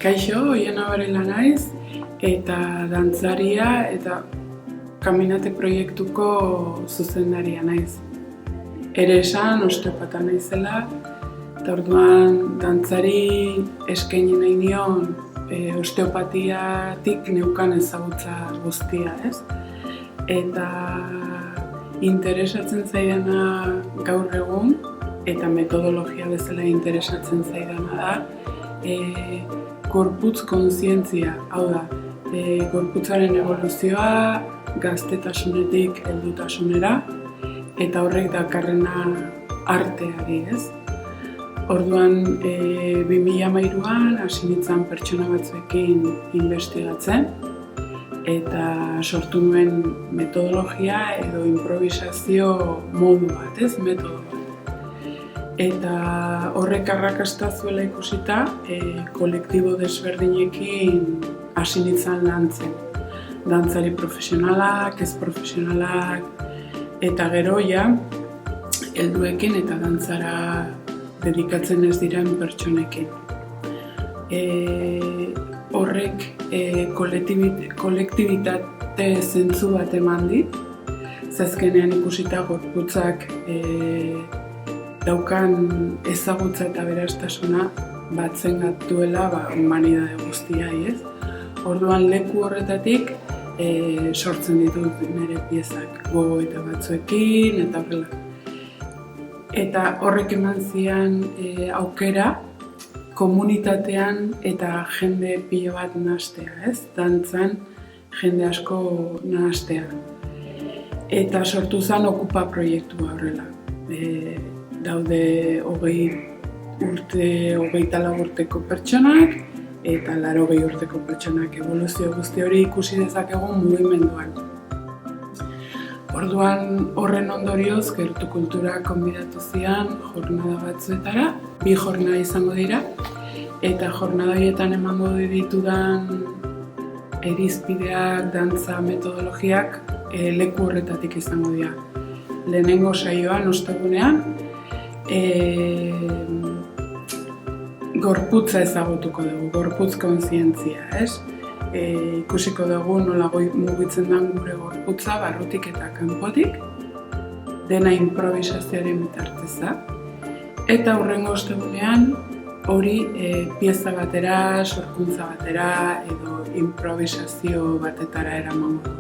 Kaixo, Oiana Barela naiz, eta dantzaria eta kaminate proiektuko zuzendaria naiz. Ere esan, osteopata naizela, eta orduan dantzari eskaini nahi nion osteopatiatik neukan ezagutza guztia, ez? Eta interesatzen zaidana gaur egun, eta metodologia bezala interesatzen zaidana da, gorputz kontzientzia, hau da, gorputzaren evoluzioa gaztetasunetik heldutasunera, eta horrek dakarrena arteari, ez? Orduan, 2013an hasi nintzen pertsona batzuekin investigatzen, eta sortu nuen metodologia edo improvisazio modu bat, ez? Metodo bat. Eta horrek arrakasta zuela ikusita, kolektibo desberdinekin hasi nintzen lantzen. Dantzari profesionalak, ez profesionalak, eta gero ja, helduekin eta dantzara dedikatzen ez diren pertsonekin. Horrek kolektibitate zentzu bat eman dit, zazkenean ikusita gorputzak daukan ezagutza eta berastasuna batzen gatuela humanidade guztiai, ez? Orduan leku horretatik sortzen ditut nire piezak gogoeta batzuekin eta horrela. Eta horrek eman zian aukera komunitatean eta jende pilo bat nahastea, ez? Dantzan jende asko nahastea. Eta sortu zen Okupa proiektua horrela. Daude 24 urteko pertsonak eta 80 urteko pertsonak, eboluzio guzti hori ikusi dezakegun mugimenduan. Orduan horren ondorioz gertu kultura konbidatu zian jornada batzuetara, 2 jornada izango dira, eta jornada horietan emango ditudan irizpideak, dantza metodologiak leku horretatik izango dira. Lehenengo saioan, ostegunean, gorputza ezagutuko dugu, gorputz kontzientzia, ez? Ikusiko dugu nola mugitzen den gure gorputza barrutik eta kanpotik, dena improvisazioaren bitarteza. Eta hurrengo ostegunean hori pieza batera, sorkuntza batera edo improvisazio batetara eramango du.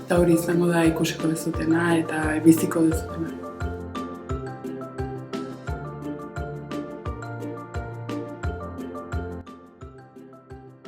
Eta hori izango da ikusiko dezutena eta biziko dezutena.